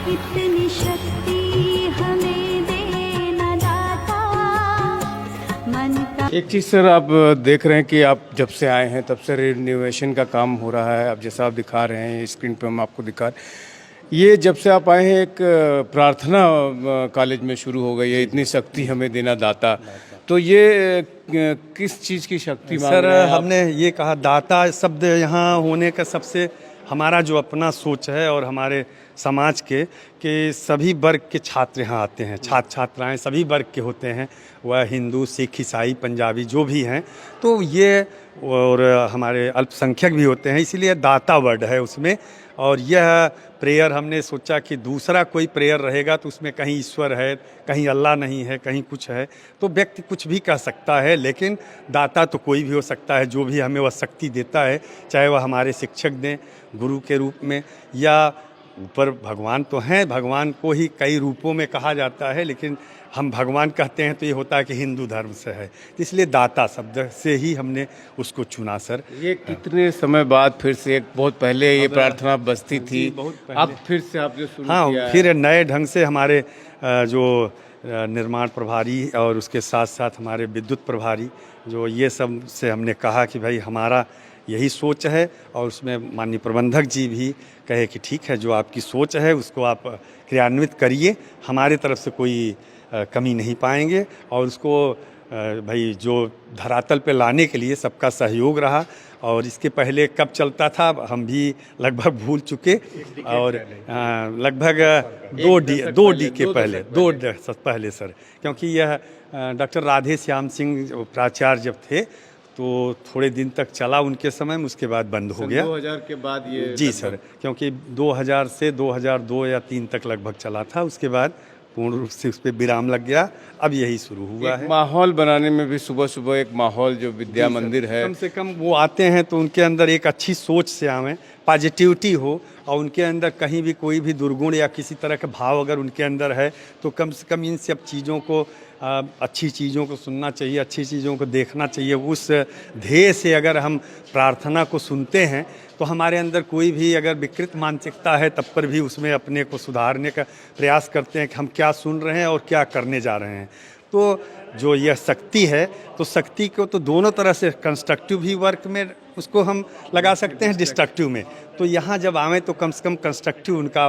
इतनी शक्ति हमें देना दाता मन का। एक चीज़ सर, आप देख रहे हैं कि आप जब से आए हैं तब से रिनोवेशन का काम हो रहा है। अब जैसा आप दिखा रहे हैं स्क्रीन पे, हम आपको दिखा रहे हैं, ये जब से आप आए हैं एक प्रार्थना कॉलेज में शुरू हो गई है, इतनी शक्ति हमें देना दाता। तो ये किस चीज़ की शक्ति मांग सर, रहे हैं आप? हमने ये कहा दाता शब्द यहाँ होने का सबसे हमारा जो अपना सोच है और हमारे समाज के कि सभी वर्ग के छात्र यहाँ आते हैं, छात्र छात्राएं सभी वर्ग के होते हैं, वह हिंदू, सिख, ईसाई, पंजाबी जो भी हैं, तो ये और हमारे अल्पसंख्यक भी होते हैं, इसीलिए दाता वर्ड है उसमें। और यह प्रेयर हमने सोचा कि दूसरा कोई प्रेयर रहेगा तो उसमें कहीं ईश्वर है, कहीं अल्लाह नहीं है, कहीं कुछ है, तो व्यक्ति कुछ भी कह सकता है, लेकिन दाता तो कोई भी हो सकता है, जो भी हमें वह शक्ति देता है, चाहे वह हमारे शिक्षक दें गुरु के रूप में, या ऊपर भगवान तो हैं, भगवान को ही कई रूपों में कहा जाता है, लेकिन हम भगवान कहते हैं तो ये होता है कि हिंदू धर्म से है, इसलिए दाता शब्द से ही हमने उसको चुना सर। ये कितने समय बाद फिर से, एक बहुत पहले ये प्रार्थना बस्ती थी, अब फिर से आपने शुरू हाँ, किया है। फिर नए ढंग से हमारे जो निर्माण प्रभारी और उसके साथ साथ हमारे विद्युत प्रभारी, जो ये सब से हमने कहा कि भाई हमारा यही सोच है, और उसमें माननीय प्रबंधक जी भी कहे कि ठीक है, जो आपकी सोच है उसको आप क्रियान्वित करिए, हमारे तरफ से कोई कमी नहीं पाएंगे, और उसको भाई जो धरातल पे लाने के लिए सबका सहयोग रहा। और इसके पहले कब चलता था हम भी लगभग भूल चुके, और लगभग दो डी के पहले, 2 दशक पहले सर, क्योंकि यह डॉक्टर राधे श्याम सिंह प्राचार्य जब थे तो थोड़े दिन तक चला उनके समय में, उसके बाद बंद हो गया 2000 के बाद ये। जी सर, क्योंकि 2000 से 2002 या 3 तक लगभग चला था, उसके बाद पूर्ण रूप से उस पर विराम लग गया, अब यही शुरू हुआ एक है। माहौल बनाने में भी सुबह सुबह एक माहौल, जो विद्या मंदिर है, कम से कम वो आते हैं तो उनके अंदर एक अच्छी सोच से आवें, पॉजिटिविटी हो, और उनके अंदर कहीं भी कोई भी दुर्गुण या किसी तरह का भाव अगर उनके अंदर है तो कम से कम इन सब चीज़ों को, अच्छी चीज़ों को सुनना चाहिए, अच्छी चीज़ों को देखना चाहिए। उस ध्येय से अगर हम प्रार्थना को सुनते हैं तो हमारे अंदर कोई भी अगर विकृत मानसिकता है तब पर भी उसमें अपने को सुधारने का प्रयास करते हैं कि हम क्या सुन रहे हैं और क्या करने जा रहे हैं। तो जो यह शक्ति है, तो शक्ति को तो दोनों तरह से कंस्ट्रक्टिव भी वर्क में उसको हम लगा सकते हैं, डिस्ट्रक्टिव में। तो यहाँ जब आवें तो कम से कम कंस्ट्रक्टिव उनका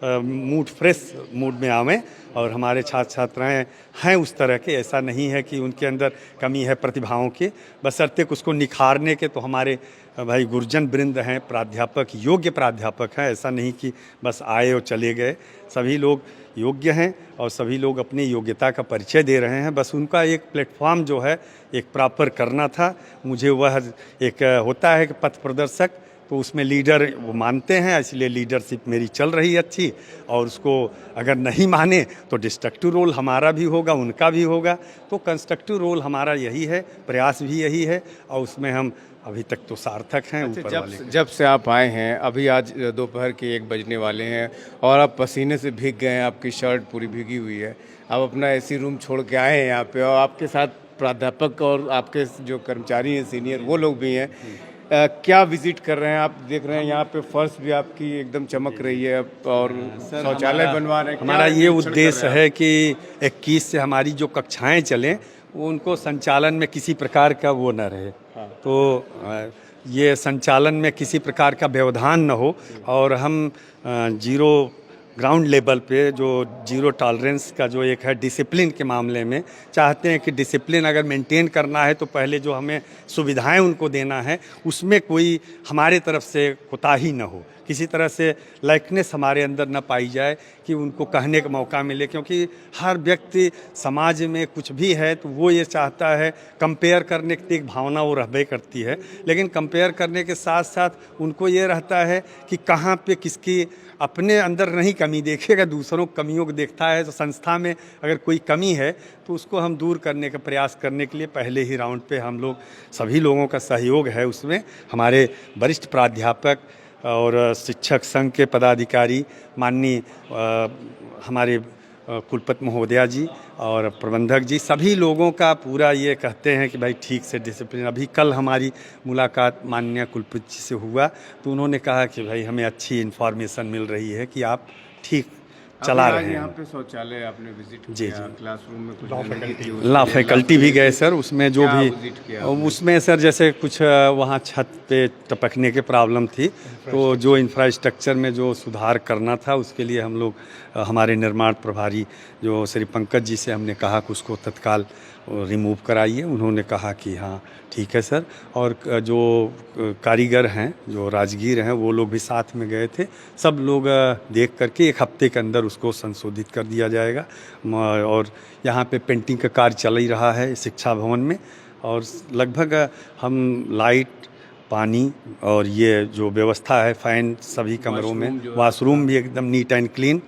मूड, फ्रेश मूड में आवें, और हमारे छात्र छात्राएं हैं उस तरह के, ऐसा नहीं है कि उनके अंदर कमी है प्रतिभाओं के, बशर्ते उसको निखारने के। तो हमारे भाई गुरुजन वृंद हैं, प्राध्यापक, योग्य प्राध्यापक हैं, ऐसा नहीं कि बस आए और चले गए, सभी लोग योग्य हैं और सभी लोग अपनी योग्यता का परिचय दे रहे हैं। बस उनका एक प्लेटफॉर्म जो है एक प्रॉपर करना था। मुझे वह एक होता है कि पथ प्रदर्शक, तो उसमें लीडर वो मानते हैं, इसलिए लीडरशिप मेरी चल रही है अच्छी, और उसको अगर नहीं माने तो डिस्ट्रक्टिव रोल हमारा भी होगा, उनका भी होगा। तो कंस्ट्रक्टिव रोल हमारा यही है, प्रयास भी यही है, और उसमें हम अभी तक तो सार्थक हैं। ऊपर वाले जब से आप आए हैं, अभी आज दोपहर के 1 बजने वाले हैं और आप पसीने से भीग गए हैं, आपकी शर्ट पूरी भीगी हुई है, आप अपना एसी रूम छोड़ के आए हैं यहाँ पे, और आपके साथ प्राध्यापक और आपके जो कर्मचारी हैं सीनियर, वो लोग भी हैं। क्या विजिट कर रहे हैं आप? देख रहे हैं यहाँ पे फर्श भी आपकी एकदम चमक रही है, और शौचालय बनवा रहे हैं। हमारा ये उद्देश्य है कि 21 से हमारी जो कक्षाएं चलें वो उनको संचालन में किसी प्रकार का वो न रहे। हाँ। तो ये संचालन में किसी प्रकार का व्यवधान न हो, और हम जीरो ग्राउंड लेवल पे जो जीरो टॉलरेंस का जो एक है डिसिप्लिन के मामले में चाहते हैं कि डिसिप्लिन अगर मेंटेन करना है तो पहले जो हमें सुविधाएं उनको देना है उसमें कोई हमारे तरफ से कोताही न हो, किसी तरह से लाइकनेस हमारे अंदर न पाई जाए कि उनको कहने का मौका मिले। क्योंकि हर व्यक्ति समाज में कुछ भी है तो वो ये चाहता है, कंपेयर करने की एक भावना वो रहबे करती है, लेकिन कंपेयर करने के साथ साथ उनको ये रहता है कि कहाँ पे किसकी अपने अंदर नहीं कमी देखेगा, दूसरों की कमियों को देखता है। तो संस्था में अगर कोई कमी है तो उसको हम दूर करने का प्रयास करने के लिए पहले ही राउंड पे हम लोग सभी लोगों का सहयोग है। उसमें हमारे वरिष्ठ प्राध्यापक और शिक्षक संघ के पदाधिकारी, माननीय हमारे कुलपति महोदया जी और प्रबंधक जी, सभी लोगों का पूरा ये कहते हैं कि भाई ठीक से डिसिप्लिन। अभी कल हमारी मुलाकात माननीय कुलपति जी से हुआ तो उन्होंने कहा कि भाई हमें अच्छी इन्फॉर्मेशन मिल रही है कि आप ठीक चला अभी आज रहे यहाँ हैं। पे शौचालय आपने विजिट जी, किया, जी। क्लासरूम में कुछ गंदगी थी, उसके ला लिए फैकल्टी भी गए सर, उसमें जो क्या भी विजिट किया उसमें सर जैसे कुछ वहाँ छत पे टपकने के प्रॉब्लम थी, तो जो इंफ्रास्ट्रक्चर में जो सुधार करना था उसके लिए हम लोग हमारे निर्माण प्रभारी जो श्री पंकज जी से हमने कहा कि उसको तत्काल रिमूव कराइए। उन्होंने कहा कि हाँ ठीक है सर। और जो कारीगर हैं जो राजगीर हैं वो लोग भी साथ में गए थे। सब लोग देख करके 1 हफ्ते के अंदर उसको संशोधित कर दिया जाएगा। और यहाँ पे पेंटिंग का कार्य चल ही रहा है शिक्षा भवन में। और लगभग हम लाइट, पानी और ये जो व्यवस्था है फ़ैन सभी कमरों में, वॉशरूम भी एकदम नीट एंड क्लीन।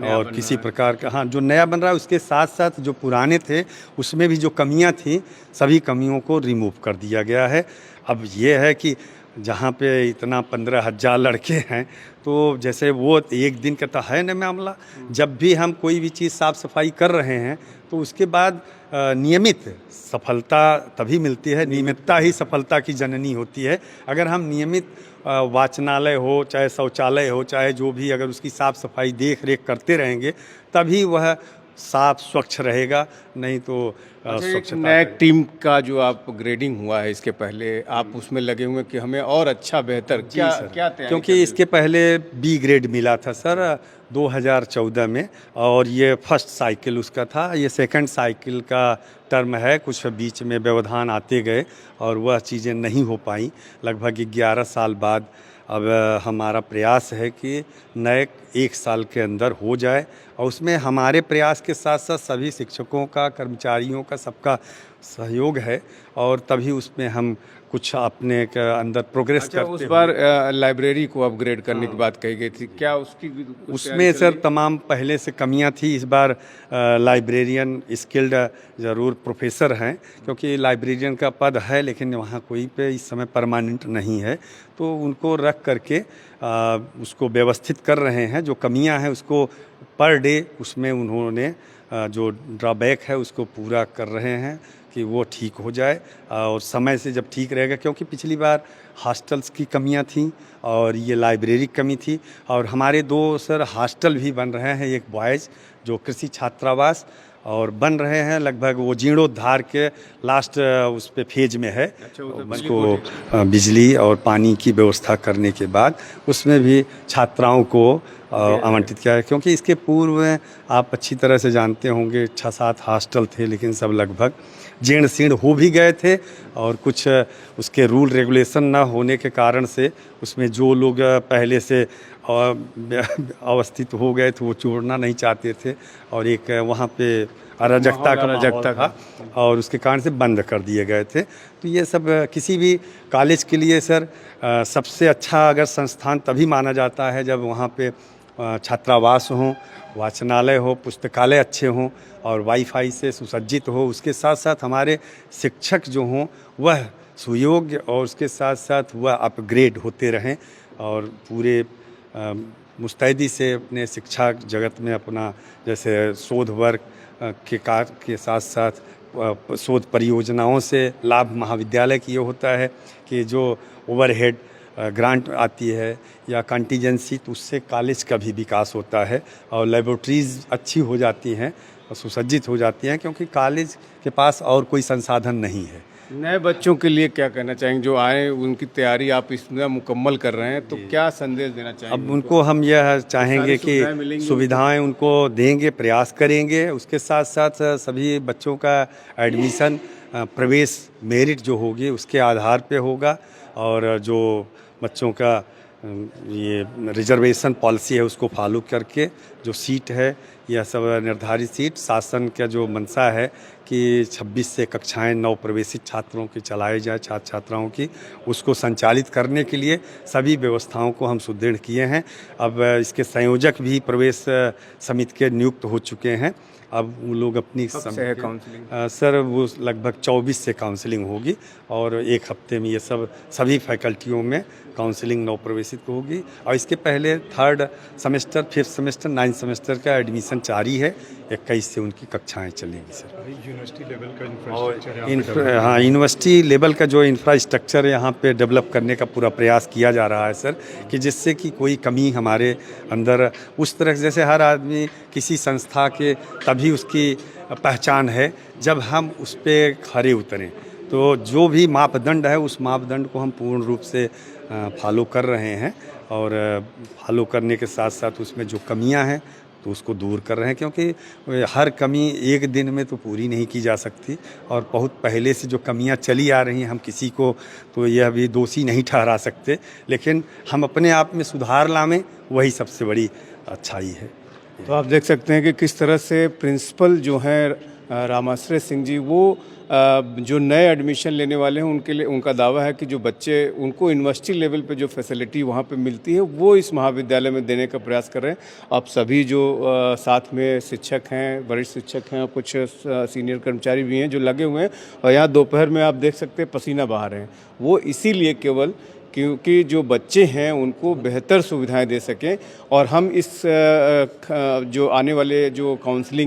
और किसी प्रकार का, हाँ, जो नया बन रहा है उसके साथ साथ जो पुराने थे उसमें भी जो कमियां थी सभी कमियों को रिमूव कर दिया गया है। अब ये है कि जहाँ पे इतना 15,000 लड़के हैं तो जैसे वो एक दिन का तो है न मामला। जब भी हम कोई भी चीज़ साफ़ सफाई कर रहे हैं तो उसके बाद नियमित सफलता तभी मिलती है। नियमितता ही सफलता की जननी होती है। अगर हम नियमित वाचनालय हो, चाहे शौचालय हो, चाहे जो भी, अगर उसकी साफ़ सफाई देख रेख करते रहेंगे तभी वह साफ स्वच्छ रहेगा, नहीं तो अच्छा, एक स्वच्छता नया टीम का जो आप ग्रेडिंग हुआ है इसके पहले आप उसमें लगे हुए कि हमें और अच्छा बेहतर क्या सर, क्या तैयारी क्योंकि कर इसके पहले बी ग्रेड मिला था सर 2014 में, और ये फर्स्ट साइकिल उसका था। ये सेकंड साइकिल का टर्म है। कुछ बीच में व्यवधान आते गए और वह चीज़ें नहीं हो पाई। लगभग 11 साल बाद अब हमारा प्रयास है कि नए 1 साल के अंदर हो जाए। और उसमें हमारे प्रयास के साथ साथ सभी शिक्षकों का, कर्मचारियों का, सबका सहयोग है। और तभी उसमें हम कुछ अपने के अंदर प्रोग्रेस अच्छा, करते उस हुए- बार लाइब्रेरी को अपग्रेड करने की बात कही गई थी, क्या उसकी भी कुछ उसमें तैयारी चल सर रही? तमाम पहले से कमियां थी। इस बार लाइब्रेरियन स्किल्ड ज़रूर प्रोफेसर हैं, क्योंकि लाइब्रेरियन का पद है लेकिन वहाँ कोई पे इस समय परमानेंट नहीं है। तो उनको रख करके उसको व्यवस्थित कर रहे हैं। जो कमियां हैं उसको पर डे उसमें उन्होंने जो ड्रॉबैक है उसको पूरा कर रहे हैं कि वो ठीक हो जाए। और समय से जब ठीक रहेगा, क्योंकि पिछली बार हॉस्टल्स की कमियां थी और ये लाइब्रेरी कमी थी। और हमारे 2 सर हॉस्टल भी बन रहे हैं, एक बॉयज़ जो कृषि छात्रावास, और बन रहे हैं लगभग वो जीर्णोद्धार के लास्ट उस पे फेज में है। उसको बिजली और पानी की व्यवस्था करने के बाद उसमें भी छात्राओं को आवंटित किया है। क्योंकि इसके पूर्व में आप अच्छी तरह से जानते होंगे 6-7 हॉस्टल थे, लेकिन सब लगभग जीर्ण शीर्ण हो भी गए थे। और कुछ उसके रूल रेगुलेशन ना होने के कारण से उसमें जो लोग पहले से अवस्थित हो गए थे वो छोड़ना नहीं चाहते थे, और एक वहाँ पे अराजकता का माहौल था और उसके कारण से बंद कर दिए गए थे। तो ये सब किसी भी कॉलेज के लिए सर सबसे अच्छा अगर संस्थान तभी माना जाता है जब वहाँ पे छात्रावास हों, वाचनालय हो, पुस्तकालय अच्छे हों और वाईफाई से सुसज्जित हो। उसके साथ साथ हमारे शिक्षक जो हों वह सुयोग्य, और उसके साथ साथ वह अपग्रेड होते रहें और पूरे मुस्तैदी से अपने शिक्षा जगत में अपना, जैसे शोध वर्ग के कार्य के साथ साथ शोध परियोजनाओं से लाभ महाविद्यालय की ये होता है कि जो ओवरहेड ग्रांट आती है या कंटीजेंसी, तो उससे कॉलेज का भी विकास होता है और लेबोरेटरीज़ अच्छी हो जाती हैं और सुसज्जित हो जाती हैं, क्योंकि कॉलेज के पास और कोई संसाधन नहीं है। नए बच्चों के लिए क्या कहना चाहेंगे जो आए, उनकी तैयारी आप इसमें मुकम्मल कर रहे हैं, तो क्या संदेश देना चाहेंगे? अब उनको हम यह चाहेंगे सारी सुविधाएं कि मिलेंगी सुविधाएं उनको देंगे, प्रयास करेंगे। उसके साथ साथ सभी बच्चों का एडमिशन प्रवेश मेरिट जो होगी उसके आधार पे होगा, और जो बच्चों का ये रिजर्वेशन पॉलिसी है उसको फॉलो करके जो सीट है यह सब निर्धारित सीट, शासन का जो मंशा है कि 26 से कक्षाएं 9 प्रवेशित छात्रों की चलाई जाए, छात्र छात्राओं की, उसको संचालित करने के लिए सभी व्यवस्थाओं को हम सुदृढ़ किए हैं। अब इसके संयोजक भी प्रवेश समिति के नियुक्त हो चुके हैं। अब वो लोग अपनी है काउंसलिंग? सर वो लगभग 24 से काउंसलिंग होगी और 1 हफ्ते में ये सब सभी फैकल्टियों में काउंसलिंग 9 प्रवेशित होगी। और इसके पहले 3rd semester, 5th semester, 9th semester का एडमिशन एडमिशन जारी है, 21 से उनकी कक्षाएं चलेंगी सर। यूनिवर्सिटी लेवल का इंफ्रास्ट्रक्चर हाँ, यूनिवर्सिटी लेवल का जो इंफ्रास्ट्रक्चर यहाँ पे डेवलप करने का पूरा प्रयास किया जा रहा है सर, कि जिससे कि कोई कमी हमारे अंदर उस तरह जैसे हर आदमी किसी संस्था के तभी उसकी पहचान है जब हम उस पर खरे उतरें। तो जो भी मापदंड है उस मापदंड को हम पूर्ण रूप से फॉलो कर रहे हैं और फॉलो करने के साथ साथ उसमें जो कमियां हैं तो उसको दूर कर रहे हैं, क्योंकि हर कमी एक दिन में तो पूरी नहीं की जा सकती और बहुत पहले से जो कमियां चली आ रही हैं हम किसी को तो यह भी दोषी नहीं ठहरा सकते, लेकिन हम अपने आप में सुधार लाएं वही सबसे बड़ी अच्छाई है। तो आप देख सकते हैं कि किस तरह से प्रिंसिपल जो हैं रामाश्रय सिंह जी, वो जो नए एडमिशन लेने वाले हैं उनके लिए उनका दावा है कि जो बच्चे उनको यूनिवर्सिटी लेवल पे जो फैसिलिटी वहाँ पे मिलती है वो इस महाविद्यालय में देने का प्रयास कर रहे हैं। आप सभी जो साथ में शिक्षक हैं, वरिष्ठ शिक्षक हैं, कुछ सीनियर कर्मचारी भी हैं जो लगे हुए हैं और यहाँ दोपहर में आप देख सकते हैं पसीना बहा रहे हैं। वो इसीलिए केवल क्योंकि जो बच्चे हैं उनको बेहतर सुविधाएं दे सकें और हम इस जो आने वाले जो काउंसलिंग